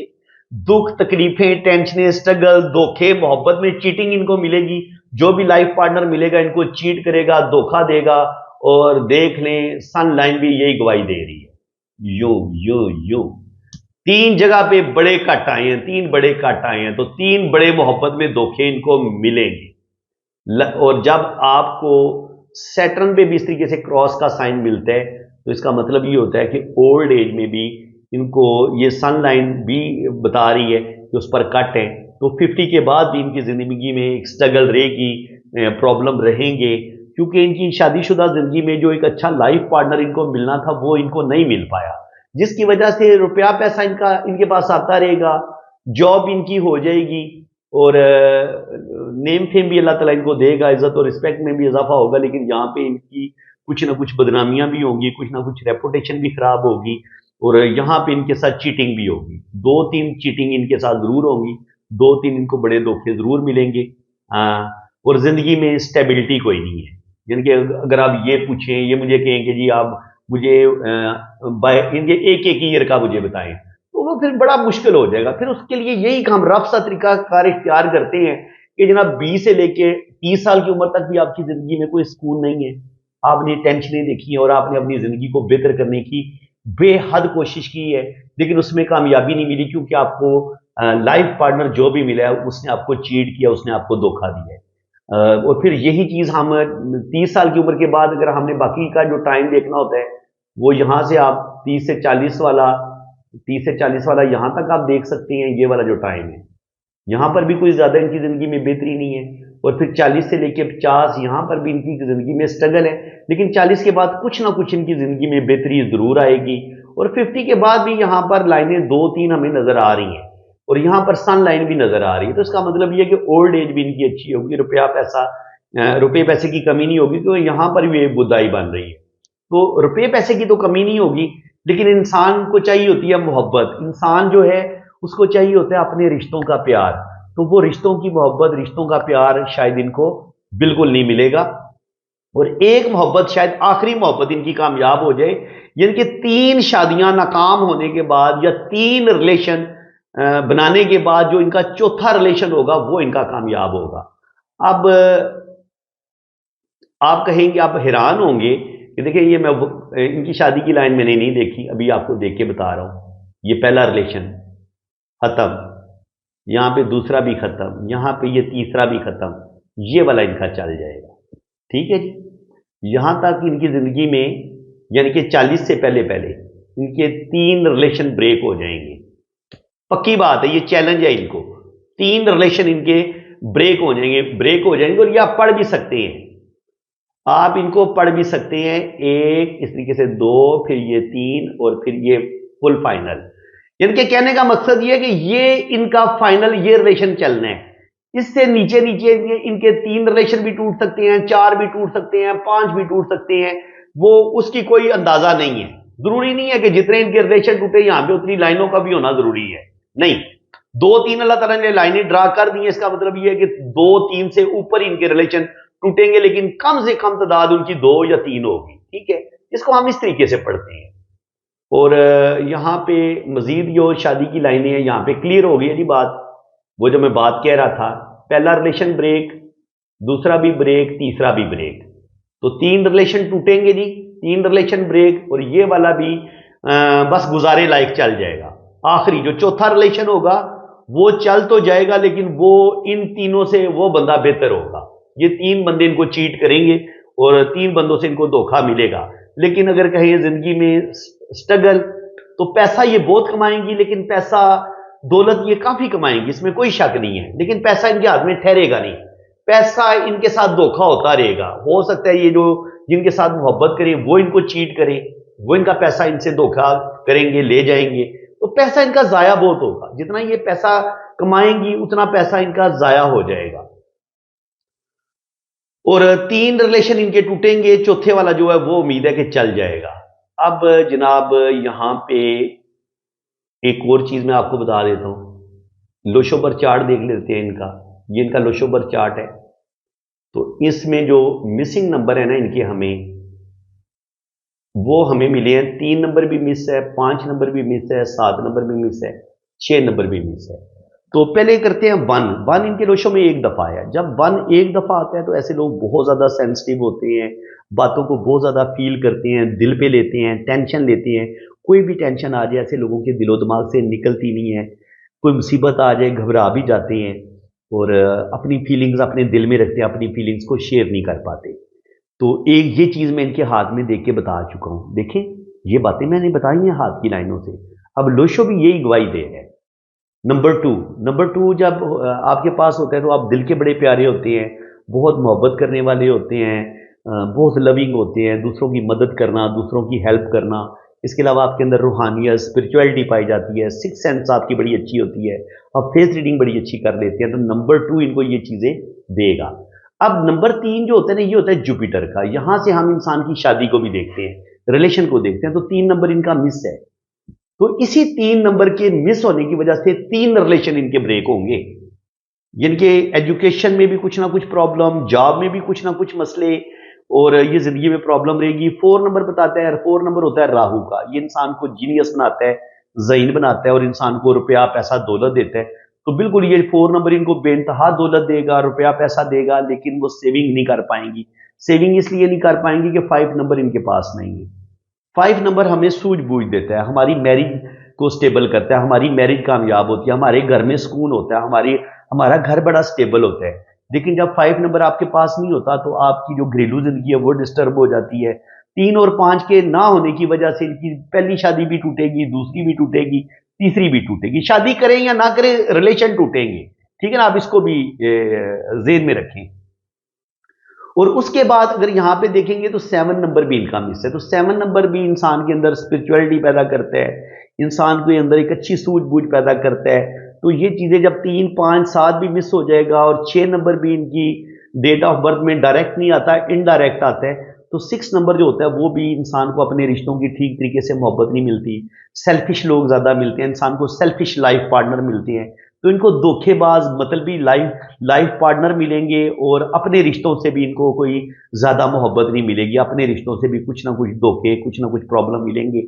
दुख तकलीफें टेंशनें स्ट्रगल धोखे मोहब्बत में चीटिंग इनको मिलेगी। जो भी लाइफ पार्टनर मिलेगा इनको चीट करेगा, धोखा देगा, और देख लें सन लाइन भी यही गवाही दे रही है। यूं यूं यूं 3 जगह पे बड़े कट आए हैं, 3 बड़े कट आए हैं, तो 3 बड़े मोहब्बत में धोखे इनको मिलेंगे। और जब आपको सैटर्न पे भी इस तरीके से क्रॉस का साइन मिलता है तो इसका मतलब ये होता है कि ओल्ड एज में भी इनको ये सन लाइन भी बता रही है कि उस पर कट है, तो 50 के बाद भी इनकी ज़िंदगी में एक स्ट्रगल रहेगी, प्रॉब्लम रहेंगे, क्योंकि इनकी शादीशुदा ज़िंदगी में जो एक अच्छा लाइफ पार्टनर इनको मिलना था वो इनको नहीं मिल पाया, जिसकी वजह से रुपया पैसा इनके पास आता रहेगा, जॉब इनकी हो जाएगी और नेम फेम भी अल्लाह ताला इनको देगा, इज्जत और रिस्पेक्ट में भी इजाफा होगा, लेकिन यहाँ पे इनकी कुछ ना कुछ बदनामियां भी होंगी, कुछ ना कुछ रेपुटेशन भी खराब होगी और यहाँ पे इनके साथ चीटिंग भी होगी। 2-3 चीटिंग इनके साथ जरूर होंगी, 2-3 इनको बड़े धोखे जरूर मिलेंगे। और जिंदगी में स्टेबिलिटी कोई नहीं है। यानी कि अगर आप ये पूछें, ये मुझे कहें कि जी आप मुझे इनके एक एक ईयर का मुझे बताएं, तो वो फिर बड़ा मुश्किल हो जाएगा। फिर उसके लिए यही हम रफ सा तरीका कार इख्तियार करते हैं कि जनाब 20 से लेके 30 साल की उम्र तक भी आपकी जिंदगी में कोई सुकून नहीं है, आपने टेंशनें देखी हैं और आपने अपनी जिंदगी को बेहतर करने की बेहद कोशिश की है, लेकिन उसमें कामयाबी नहीं मिली, क्योंकि आपको लाइफ पार्टनर जो भी मिला है उसने आपको चीट किया, उसने आपको धोखा दिया है। और फिर यही चीज हम 30 साल की उम्र के बाद अगर हमने बाकी का जो टाइम देखना होता है, वो यहाँ से आप 30 से 40 वाला यहाँ तक आप देख सकते हैं। ये वाला जो टाइम है यहाँ पर भी कोई ज्यादा इनकी जिंदगी में बेहतरी नहीं है, और फिर 40 से लेकर 50 यहाँ पर भी इनकी जिंदगी में स्ट्रगल है, लेकिन 40 के बाद कुछ ना कुछ इनकी जिंदगी में बेहतरी जरूर आएगी। और 50 के बाद भी यहाँ पर लाइनें 2-3 हमें नजर आ रही हैं और यहाँ पर सन लाइन भी नजर आ रही है, तो इसका मतलब ये कि ओल्ड एज भी इनकी अच्छी होगी, रुपये पैसे की कमी नहीं होगी, क्योंकि यहाँ पर भी बुदाई बन रही है। तो रुपये पैसे की तो कमी नहीं होगी, लेकिन इंसान को चाहिए होती है मोहब्बत। इंसान जो है उसको चाहिए होता है अपने रिश्तों का प्यार, तो वो रिश्तों की मोहब्बत, रिश्तों का प्यार शायद इनको बिल्कुल नहीं मिलेगा। और एक मोहब्बत, शायद आखिरी मोहब्बत इनकी कामयाब हो जाए, यानी कि 3 शादियां नाकाम होने के बाद या 3 रिलेशन बनाने के बाद जो इनका चौथा रिलेशन होगा वो इनका कामयाब होगा। अब आप कहेंगे, आप हैरान होंगे कि देखिए ये मैं इनकी शादी की लाइन मैंने नहीं देखी, अभी आपको देख के बता रहा हूं। ये पहला रिलेशन खत्म, यहां पे दूसरा भी खत्म, यहां पे ये तीसरा भी खत्म, ये वाला इनका चल जाएगा। ठीक है जी। यहां तक इनकी जिंदगी में यानी कि 40 से पहले पहले इनके 3 रिलेशन ब्रेक हो जाएंगे। पक्की बात है, ये चैलेंज है इनको। 3 रिलेशन इनके ब्रेक हो जाएंगे और ये आप पढ़ भी सकते हैं, आप इनको पढ़ भी सकते हैं। 1 इस तरीके से 2, फिर ये 3 और फिर ये फुल फाइनल। इनके कहने का मकसद ये है कि ये इनका फाइनल ये रिलेशन चलना है। इससे नीचे नीचे इनके 3 रिलेशन भी टूट सकते हैं, 4 भी टूट सकते हैं, 5 भी टूट सकते हैं, वो उसकी कोई अंदाजा नहीं है। जरूरी नहीं है कि जितने इनके रिलेशन टूटे यहां पे उतनी लाइनों का भी होना जरूरी है, नहीं। 2-3 अल्लाह ताला ने लाइनें ड्रा कर दी है, इसका मतलब ये है कि 2-3 से ऊपर इनके रिलेशन टूटेंगे, लेकिन कम से कम तादाद उनकी 2 या 3 होगी। ठीक है, इसको हम इस तरीके से पढ़ते हैं। और यहां पे मजीद जो शादी की लाइनें हैं यहां पे क्लियर हो गई है जी बात। वो जो मैं बात कह रहा था, पहला रिलेशन ब्रेक, दूसरा भी ब्रेक, तीसरा भी ब्रेक, तो 3 रिलेशन टूटेंगे जी, 3 रिलेशन ब्रेक, और ये वाला भी बस गुजारे लायक चल जाएगा। आखिरी जो चौथा रिलेशन होगा वो चल तो जाएगा, लेकिन वो इन तीनों से वो बंदा बेहतर होगा। ये 3 बंदे इनको चीट करेंगे और 3 बंदों से इनको धोखा मिलेगा। लेकिन अगर कहें जिंदगी में स्ट्रगल, तो पैसा ये बहुत कमाएंगी, लेकिन पैसा दौलत ये काफी कमाएंगी, इसमें कोई शक नहीं है, लेकिन पैसा इनके हाथ में ठहरेगा नहीं, पैसा इनके साथ धोखा होता रहेगा। हो सकता है ये जो जिनके साथ मोहब्बत करें वो इनको चीट करें, वो इनका पैसा इनसे धोखा करेंगे, ले जाएंगे, तो पैसा इनका जाया बहुत होगा। जितना ये पैसा कमाएंगी उतना पैसा इनका जाया हो जाएगा। और 3 रिलेशन इनके टूटेंगे, चौथे वाला जो है वो उम्मीद है कि चल जाएगा। अब जनाब यहां पे एक और चीज मैं आपको बता देता हूं, लोशोबर चार्ट देख लेते हैं इनका। ये इनका लोशोबर चार्ट है, तो इसमें जो मिसिंग नंबर है ना इनके, वो हमें मिले हैं। 3 नंबर भी मिस है, 5 नंबर भी मिस है, 7 नंबर भी मिस है, 6 नंबर भी मिस है। तो पहले करते हैं वन। वन इनके लोशों में एक दफ़ा आया। जब वन एक दफ़ा आता है तो ऐसे लोग बहुत ज़्यादा सेंसिटिव होते हैं, बातों को बहुत ज़्यादा फील करते हैं, दिल पे लेते हैं, टेंशन लेते हैं। कोई भी टेंशन आ जाए ऐसे लोगों के दिलो दिमाग से निकलती नहीं है। कोई मुसीबत आ जाए घबरा भी जाते हैं और अपनी फीलिंग्स अपने दिल में रखते हैं, अपनी फीलिंग्स को शेयर नहीं कर पाते। तो एक ये चीज़ मैं इनके हाथ में देख के बता चुका हूँ। देखें, ये बातें मैंने बताई हैं हाथ की लाइनों से। अब लोशो भी यही गवाही दे रहे हैं। नंबर टू जब आपके पास होता है तो आप दिल के बड़े प्यारे होते हैं, बहुत मोहब्बत करने वाले होते हैं, बहुत लविंग होते हैं, दूसरों की मदद करना, दूसरों की हेल्प करना। इसके अलावा आपके अंदर रूहानियत, स्पिरिचुअलिटी पाई जाती है, सिक्स सेंस आपकी बड़ी अच्छी होती है, आप फेस रीडिंग बड़ी अच्छी कर लेते हैं। तो नंबर 2 इनको ये चीज़ें देगा। अब नंबर 3 जो होता है ना, ये होता है जुपिटर का। यहाँ से हम इंसान की शादी को भी देखते हैं, रिलेशन को देखते हैं। तो 3 नंबर इनका मिस है। तो इसी 3 नंबर के मिस होने की वजह से 3 रिलेशन इनके ब्रेक होंगे। इनके एजुकेशन में भी कुछ ना कुछ प्रॉब्लम, जॉब में भी कुछ ना कुछ मसले, और ये जिंदगी में प्रॉब्लम रहेगी। 4 नंबर बताता है, 4 नंबर होता है राहु का। ये इंसान को जीनियस बनाता है, ज़हीन बनाता है और इंसान को रुपया पैसा दौलत देता है। तो बिल्कुल ये 4 नंबर इनको बेइंतहा दौलत देगा, रुपया पैसा देगा, लेकिन वो सेविंग नहीं कर पाएंगी। सेविंग इसलिए नहीं कर पाएंगी कि 5 नंबर इनके पास नहीं है। 5 नंबर हमें सूझबूझ देता है, हमारी मैरिज को स्टेबल करता है, हमारी मैरिज कामयाब होती है, हमारे घर में सुकून होता है, हमारा घर बड़ा स्टेबल होता है। लेकिन जब 5 नंबर आपके पास नहीं होता तो आपकी जो घरेलू जिंदगी है वो डिस्टर्ब हो जाती है। 3 और 5 के ना होने की वजह से इनकी पहली शादी भी टूटेगी, दूसरी भी टूटेगी, तीसरी भी टूटेगी। शादी करें या ना करें, रिलेशन टूटेंगे। ठीक है ना, आप इसको भी ज़हन में रखें। और उसके बाद अगर यहाँ पे देखेंगे तो 7 नंबर भी इनका मिस है। तो 7 नंबर भी इंसान के अंदर स्पिरिचुअलिटी पैदा करता है, इंसान के अंदर एक अच्छी सूझबूझ पैदा करता है। तो ये चीज़ें जब 3, 5, 7 भी मिस हो जाएगा और 6 नंबर भी इनकी डेट ऑफ बर्थ में डायरेक्ट नहीं आता, इनडायरेक्ट आता है। तो 6 नंबर जो होता है वो भी इंसान को अपने रिश्तों की ठीक तरीके से मोहब्बत नहीं मिलती। सेल्फिश लोग ज़्यादा मिलते हैं, इंसान को सेल्फिश लाइफ पार्टनर मिलते हैं। तो इनको धोखेबाज मतलबी लाइफ पार्टनर मिलेंगे और अपने रिश्तों से भी इनको कोई ज़्यादा मोहब्बत नहीं मिलेगी। अपने रिश्तों से भी कुछ ना कुछ धोखे, कुछ ना कुछ प्रॉब्लम मिलेंगे।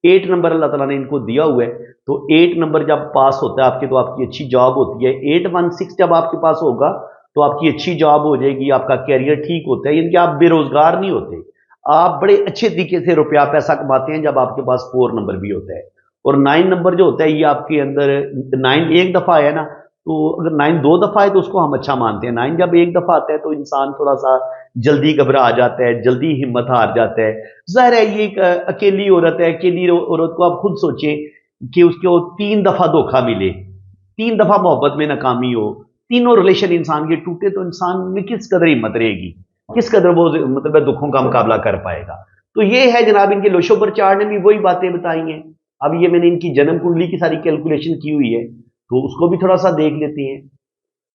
8 नंबर अल्लाह ताला ने इनको दिया हुआ है। तो 8 नंबर जब पास होता है आपके तो आपकी अच्छी जॉब होती है। 816 जब आपके पास होगा तो आपकी अच्छी जॉब हो जाएगी, आपका कैरियर ठीक होता है, यानी कि आप बेरोजगार नहीं होते, आप बड़े अच्छे तरीके से रुपया पैसा कमाते हैं जब आपके पास 4 नंबर भी होता है। और 9 नंबर जो होता है ये आपके अंदर 9 एक दफ़ा आया ना, तो अगर 9 2 दफ़ा है तो उसको हम अच्छा मानते हैं। 9 जब एक दफ़ा आता है तो इंसान थोड़ा सा जल्दी घबरा जाता है, जल्दी हिम्मत हार जाता है। ज़ाहिर है ये एक अकेली औरत है। अकेली औरत को आप खुद सोचें कि उसको 3 दफ़ा धोखा मिले, 3 दफ़ा मोहब्बत में नाकामी हो, तीनों रिलेशन इंसान के टूटे, तो इंसान में किस कदर हिम्मत रहेगी, किस कदर वो मतलब दुखों का मुकाबला कर पाएगा। तो ये है जनाब, इनके लोशो पर चार्ट ने भी वही बातें बताई हैं। अब ये मैंने इनकी जन्म कुंडली की सारी कैलकुलेशन की हुई है, तो उसको भी थोड़ा सा देख लेते हैं।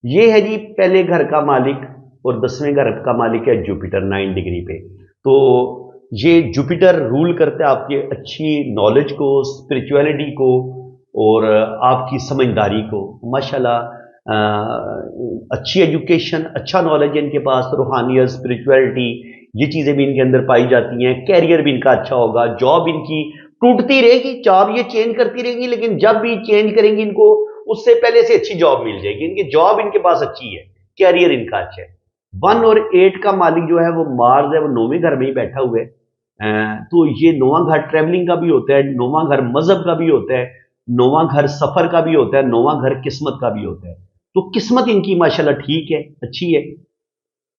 ये है जी पहले घर का मालिक और 10वें घर का मालिक है जुपिटर 9 डिग्री पे। तो ये जुपिटर रूल करता है आपकी अच्छी नॉलेज को, स्पिरिचुअलिटी को और आपकी समझदारी को। माशाल्लाह अच्छी एजुकेशन, अच्छा नॉलेज है इनके पास, रूहानियत, स्पिरिचुअलिटी, ये चीज़ें भी इनके अंदर पाई जाती हैं। कैरियर भी इनका अच्छा होगा। जॉब इनकी टूटती रहेगी, जॉब ये चेंज करती रहेंगी, लेकिन जब भी चेंज करेंगी इनको उससे पहले से अच्छी जॉब मिल जाएगी। इनकी जॉब इनके पास अच्छी है, कैरियर इनका अच्छा है। 1 और 8 का मालिक जो है वो मार्स है, वो 9वें घर में ही बैठा हुआ है। तो ये 9वां घर ट्रैवलिंग का भी होता है, 9वां घर मजहब का भी होता है, 9वां घर सफर का भी होता है, 9वां घर किस्मत का भी होता है। तो किस्मत इनकी माशाल्लाह ठीक है, अच्छी है।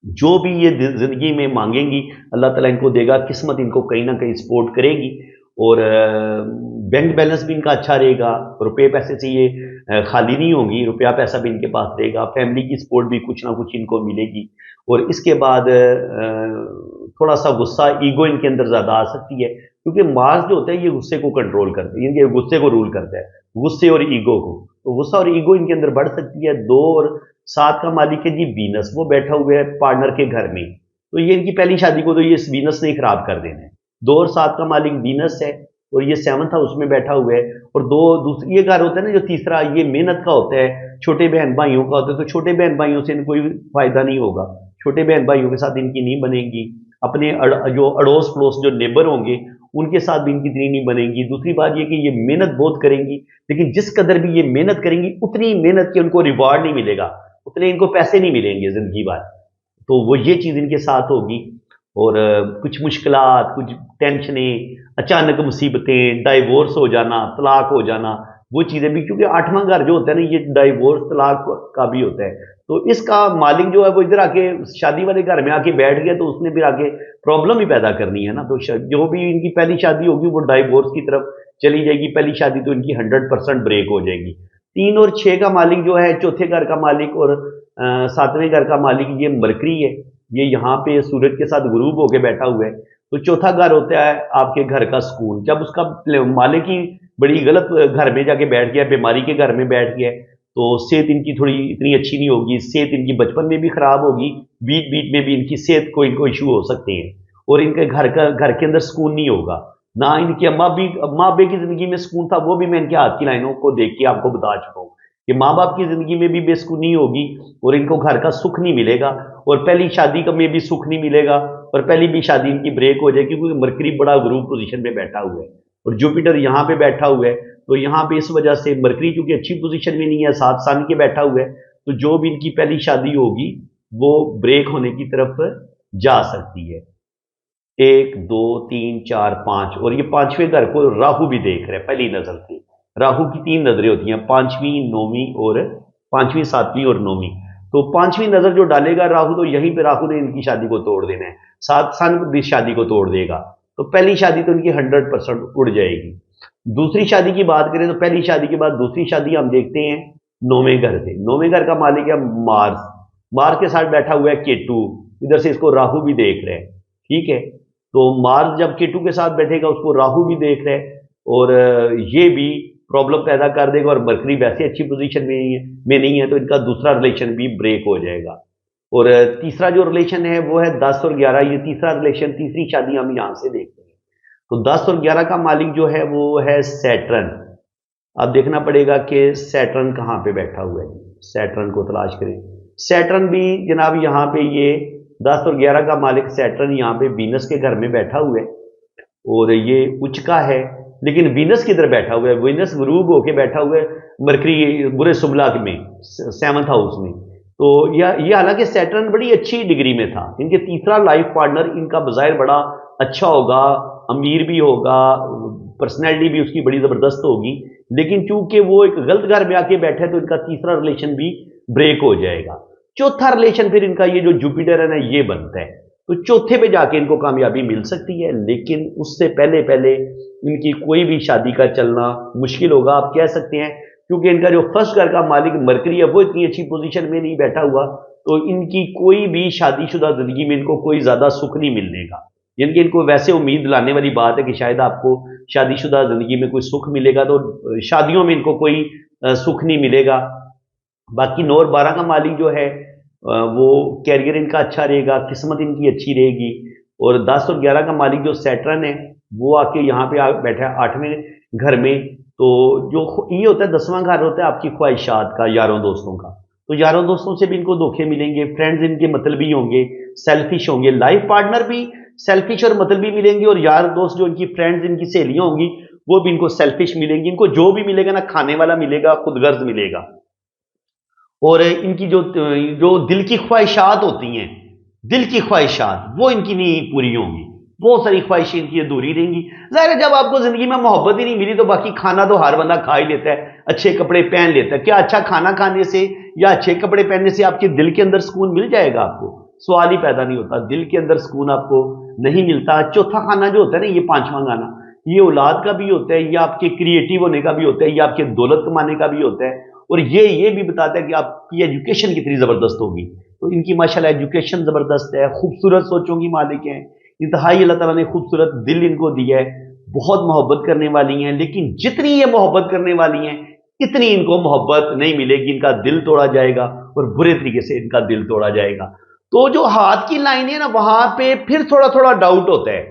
जो भी ये जिंदगी में मांगेंगी अल्लाह ताला इनको देगा। किस्मत इनको कहीं ना कहीं सपोर्ट करेगी और बैंक बैलेंस भी इनका अच्छा रहेगा। रुपये पैसे से ये खाली नहीं होंगी, रुपया पैसा भी इनके पास रहेगा। फैमिली की सपोर्ट भी कुछ ना कुछ इनको मिलेगी। और इसके बाद थोड़ा सा गुस्सा, ईगो इनके अंदर ज़्यादा आ सकती है, क्योंकि मार्स जो होता है ये गुस्से को कंट्रोल करता है, इनके गुस्से को रूल करता है, गुस्से और ईगो को। तो गुस्सा और ईगो इनके अंदर बढ़ सकती है। 2 और 7 का मालिक है जी वीनस, वो बैठा हुआ है पार्टनर के घर में। तो ये इनकी पहली शादी को तो ये वीनस ने खराब कर देना है। 2 और 7 का मालिक वीनस है और ये 7th हाउस में बैठा हुआ है। और दूसरी ये घर होता है ना जो तीसरा, ये मेहनत का होता है, छोटे बहन भाइयों का होता है। तो छोटे बहन भाइयों से कोई फायदा नहीं होगा, छोटे बहन भाइयों के साथ इनकी नहीं बनेगी। अपने जो अड़ोस पड़ोस जो नेबर होंगे उनके साथ भी इनकी इतनी नहीं बनेंगी। दूसरी बात ये कि ये मेहनत बहुत करेंगी, लेकिन जिस कदर भी ये मेहनत करेंगी उतनी मेहनत के उनको रिवॉर्ड नहीं मिलेगा, उतने इनको पैसे नहीं मिलेंगे जिंदगी भर। तो वो ये चीज़ इनके साथ होगी। और कुछ मुश्किलात, कुछ टेंशनें, अचानक मुसीबतें, डाइवोर्स हो जाना, तलाक हो जाना, वो चीज़ें भी, क्योंकि 8वां घर जो होता है ना, ये डाइवोर्स तलाक का भी होता है। तो इसका मालिक जो है वो इधर आके शादी वाले घर में आके बैठ गया, तो उसने फिर आके प्रॉब्लम ही पैदा करनी है ना। तो जो भी इनकी पहली शादी होगी वो डाइवोर्स की तरफ चली जाएगी। पहली शादी तो इनकी 100% ब्रेक हो जाएगी। 3 और 6 का मालिक जो है, चौथे घर का मालिक और 7वें घर का मालिक, ये मरकरी है। ये यहाँ पे सूरज के साथ गुरूब होके बैठा हुआ है। तो चौथा घर होता है आपके घर का सुकून। जब उसका मालिक ही बड़ी गलत घर में जाके बैठ गया, बीमारी के घर में बैठ गया, तो सेहत इनकी थोड़ी इतनी अच्छी नहीं होगी। सेहत इनकी बचपन में भी खराब होगी, बीच बीच में भी इनकी सेहत को इनको इशू हो सकते हैं। और इनके घर के अंदर सुकून नहीं होगा ना। इनकी अम्मा अब्बे की जिंदगी में सुकून था, वो भी मैं इनके हाथ की लाइनों को देख के आपको बता चुका हूँ कि माँ बाप की जिंदगी में भी बेसुकूनी होगी और इनको घर का सुख नहीं मिलेगा, और पहली शादी का में भी सुख नहीं मिलेगा, और पहली भी शादी इनकी ब्रेक हो जाएगी, क्योंकि मरकरी बड़ा गुरूब पोजीशन पे बैठा हुआ है और जुपिटर यहाँ पे बैठा हुआ है। तो यहाँ पे इस वजह से मरकरी क्योंकि अच्छी पोजीशन में नहीं है, 7 सन के बैठा हुआ है, तो जो भी इनकी पहली शादी होगी वो ब्रेक होने की तरफ जा सकती है। 1 2 3 4 5, और ये 5वें घर को राहु भी देख रहे हैं पहली नजर से। राहु की 3 नजरें होती हैं, 5वीं 9वीं और 5वीं 7वीं और 9वीं। तो 5वीं नजर जो डालेगा राहु, तो यहीं पे राहु ने इनकी शादी को तोड़ देना है। 7 सन भी शादी को तोड़ देगा, तो पहली शादी तो इनकी 100% उड़ जाएगी। दूसरी शादी की बात करें तो पहली शादी के बाद दूसरी शादी हम देखते हैं 9वें घर से। 9वें घर का मालिक है मार्स। मार्स के साथ बैठा हुआ है केतु, इधर से इसको राहु भी देख रहे हैं। ठीक है, तो मार्स जब केतु के साथ बैठेगा उसको राहु भी देख रहे हैं, और ये भी प्रॉब्लम पैदा कर देगा। और मरकरी वैसे अच्छी पोजीशन में नहीं है, तो इनका दूसरा रिलेशन भी ब्रेक हो जाएगा। और तीसरा जो रिलेशन है वो है 10 और 11। ये तीसरा रिलेशन, तीसरी शादी हम यहां से देखते हैं। तो 10 और 11 का मालिक जो है वो है सैटर्न। अब देखना पड़ेगा कि सैटर्न कहाँ पे बैठा हुआ है। सैटर्न को तलाश करें। सैटर्न भी जनाब यहाँ पे ये 10 और 11 का मालिक सैटर्न यहाँ पे वीनस के घर में बैठा हुआ है, और ये उच्च का है। लेकिन वीनस किधर बैठा हुआ है? वीनस गुरूब होके बैठा हुआ है मरकरी बुरे सुबला में, 7th हाउस में। तो ये हालांकि सैटर्न बड़ी अच्छी डिग्री में था। इनके तीसरा लाइफ पार्टनर इनका बज़ाहिर बड़ा अच्छा होगा, अमीर भी होगा, पर्सनैलिटी भी उसकी बड़ी ज़बरदस्त होगी, लेकिन चूंकि वो एक गलत घर में आके बैठे तो इनका तीसरा रिलेशन भी ब्रेक हो जाएगा। चौथा रिलेशन फिर इनका ये जो जुपिटर है ना, ये बनता है। तो चौथे पे जाके इनको कामयाबी मिल सकती है, लेकिन उससे पहले पहले इनकी कोई भी शादी का चलना मुश्किल होगा, आप कह सकते हैं, क्योंकि इनका जो फर्स्ट घर का मालिक मरकरी है वो इतनी अच्छी पोजीशन में नहीं बैठा हुआ। तो इनकी कोई भी शादीशुदा जिंदगी में इनको कोई ज्यादा सुख नहीं मिलने का। यानी कि इनको वैसे उम्मीद लाने वाली बात है कि शायद आपको शादीशुदा जिंदगी में कोई सुख मिलेगा, तो शादियों में इनको कोई सुख नहीं मिलेगा। बाकी 9 और 12 का मालिक जो है वो कैरियर इनका अच्छा रहेगा, किस्मत इनकी अच्छी रहेगी। और 10 और 11 का मालिक जो सैटर्न है वो आके यहाँ पे बैठा है 8वें घर में। तो जो ये होता है 10वां घर होता है आपकी ख्वाहिशात का, यारों दोस्तों का। तो यारों दोस्तों से भी इनको धोखे मिलेंगे, फ्रेंड्स इनके मतलबी होंगे, सेल्फिश होंगे, लाइफ पार्टनर भी सेल्फिश और मतलबी मिलेंगे, और यार दोस्त जो इनकी फ्रेंड्स इनकी सहेलियां होंगी वो भी इनको सेल्फिश मिलेंगी। इनको जो भी मिलेगा ना, खाने वाला मिलेगा, खुदगर्ज मिलेगा। और इनकी जो जो दिल की ख्वाहिशात होती हैं, दिल की ख्वाहिशात वो इनकी नहीं पूरी होंगी। बहुत सारी ख्वाहिशें इनकी अधूरी रहेंगी। ज़ाहिर है जब आपको जिंदगी में मोहब्बत ही नहीं मिली तो बाकी खाना तो हर बंदा खा ही लेता है, अच्छे कपड़े पहन लेता है। क्या अच्छा खाना खाने से या अच्छे कपड़े पहनने से आपके दिल के अंदर सुकून मिल जाएगा? आपको सवाल ही पैदा नहीं होता, दिल के अंदर सुकून आपको नहीं मिलता। चौथा खाना जो होता है ना, ये 5वां खाना, ये औलाद का भी होता है, ये आपके क्रिएटिव होने का भी होता है, ये आपके दौलत कमाने का भी होता है, और ये भी बताता है कि आपकी एजुकेशन कितनी जबरदस्त होगी। तो इनकी माशाल्लाह एजुकेशन जबरदस्त है, खूबसूरत सोचों की मालिक हैं, इंतहाई अल्लाह ताला ने खूबसूरत दिल इनको दिया है, बहुत मोहब्बत करने वाली हैं। लेकिन जितनी ये मोहब्बत करने वाली हैं इतनी इनको मोहब्बत नहीं मिलेगी, इनका दिल तोड़ा जाएगा और बुरे तरीके से इनका दिल तोड़ा जाएगा। तो जो हाथ की लाइन है ना, वहां पे फिर थोड़ा थोड़ा डाउट होता है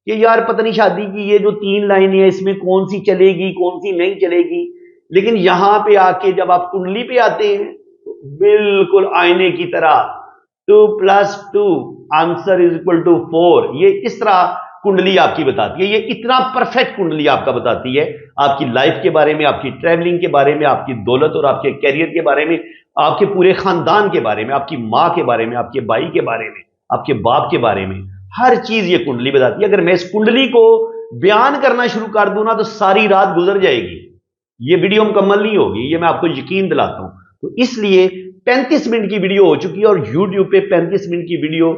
कि यार पता नहीं शादी की ये जो 3 लाइनें हैं इसमें कौन सी चलेगी कौन सी नहीं चलेगी। लेकिन यहां पे आके जब आप कुंडली पे आते हैं बिल्कुल आईने की तरह 2 + 2 आंसर इज इक्वल टू 4, ये इस तरह कुंडली आपकी बताती है। ये इतना परफेक्ट कुंडली आपका बताती है, आपकी लाइफ के बारे में, आपकी ट्रैवलिंग के बारे में, आपकी दौलत और आपके कैरियर के बारे में, आपके पूरे खानदान के बारे में, आपकी माँ के बारे में, आपके भाई के बारे में, आपके बाप के बारे में, हर चीज ये कुंडली बताती है। अगर मैं इस कुंडली को बयान करना शुरू कर दूं ना तो सारी रात गुजर जाएगी, ये वीडियो मुकम्मल नहीं होगी, ये मैं आपको यकीन दिलाता हूं। तो इसलिए 35 मिनट की वीडियो हो चुकी है और YouTube पे 35 मिनट की वीडियो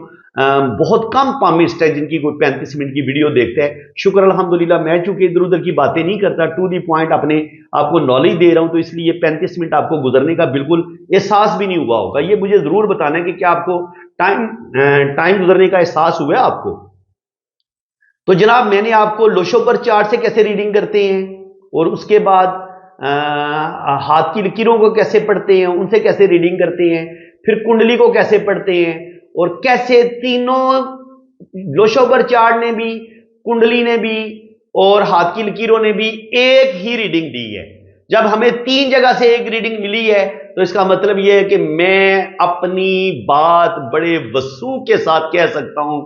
बहुत कम पामिस्ट है जिनकी कोई 35 मिनट की वीडियो देखते हैं। शुक्र अल्हम्दुलिल्लाह, मैं चूंकि इधर उधर की बातें नहीं करता, टू दी पॉइंट अपने आपको नॉलेज दे रहा हूं, तो इसलिए 35 मिनट आपको गुजरने का बिल्कुल एहसास भी नहीं हुआ होगा। ये मुझे जरूर बताना है कि क्या आपको टाइम गुजरने का एहसास हुआ है आपको। तो जनाब, मैंने आपको लोशोपर चार्ट से कैसे रीडिंग करते हैं और उसके बाद हाथ की लकीरों को कैसे पढ़ते हैं, उनसे कैसे रीडिंग करते हैं, फिर कुंडली को कैसे पढ़ते हैं और कैसे तीनों लोशोपर चार्ट ने भी, कुंडली ने भी और हाथ की लकीरों ने भी एक ही रीडिंग दी है। जब हमें 3 जगह से एक रीडिंग मिली है तो इसका मतलब यह है कि मैं अपनी बात बड़े वसूख के साथ कह सकता हूं।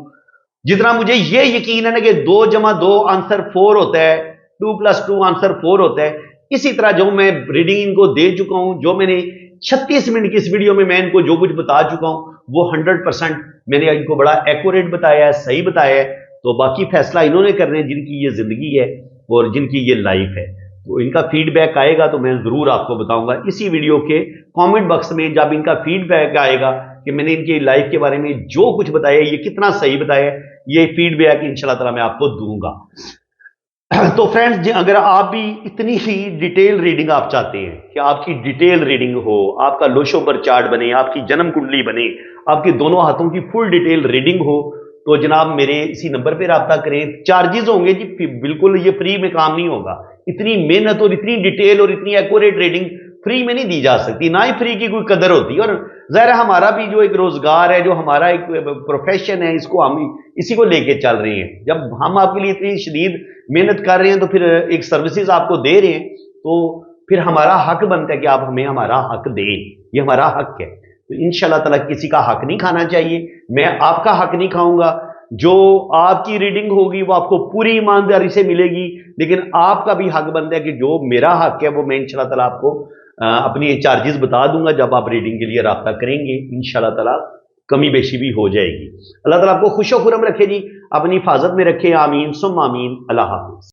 जितना मुझे यह यकीन है ना कि 2 + 2 आंसर 4 होता है, 2 + 2 आंसर 4 होता है, इसी तरह जो मैं रीडिंग इनको दे चुका हूं, जो मैंने 36 मिनट की इस वीडियो में मैं इनको जो कुछ बता चुका हूं वो 100% मैंने इनको बड़ा एक्यूरेट बताया है, सही बताया है। तो बाकी फैसला इन्होंने करने हैं जिनकी ये जिंदगी है और जिनकी ये लाइफ है। तो इनका फीडबैक आएगा तो मैं जरूर आपको बताऊंगा इसी वीडियो के कमेंट बॉक्स में। जब इनका फीडबैक आएगा कि मैंने इनकी लाइफ के बारे में जो कुछ बताया ये कितना सही बताया, ये फीडबैक इंशाल्लाह ताला मैं आपको दूंगा। तो फ्रेंड्स, अगर आप भी इतनी ही डिटेल रीडिंग आप चाहते हैं कि आपकी डिटेल रीडिंग हो, आपका लोशोपर चार्ट बने, आपकी जन्म कुंडली बने, आपके दोनों हाथों की फुल डिटेल रीडिंग हो, तो जनाब मेरे इसी नंबर पे राब्ता करें। चार्जेस होंगे जी, बिल्कुल ये फ्री में काम नहीं होगा। इतनी मेहनत और इतनी डिटेल और इतनी एक्यूरेट रीडिंग फ्री में नहीं दी जा सकती, ना ही फ्री की कोई कदर होती है। और ज़ाहिर हमारा भी जो एक रोजगार है, जो हमारा एक प्रोफेशन है, इसको हम इसी को लेके चल रहे हैं। जब हम आपके लिए इतनी शदीद मेहनत कर रहे हैं तो फिर एक सर्विसेज आपको दे रहे हैं, तो फिर हमारा हक बनता है कि आप हमें हमारा हक दें, ये हमारा हक है। तो इंशाल्लाह ताला किसी का हक नहीं खाना चाहिए, मैं आपका हक नहीं खाऊंगा। जो आपकी रीडिंग होगी वो आपको पूरी ईमानदारी से मिलेगी, लेकिन आपका भी हक बनता है कि जो मेरा हक है वो मैं इंशाल्लाह ताला आपको अपनी चार्जेस बता दूंगा जब आप रीडिंग के लिए राब्ता करेंगे। इंशाल्लाह ताला कमी बेशी भी हो जाएगी। अल्लाह ताला आपको खुशो खुरम रखे जी, अपनी हिफाजत में रखे। आमीन सुम आमीन। अल्लाह हाफिज।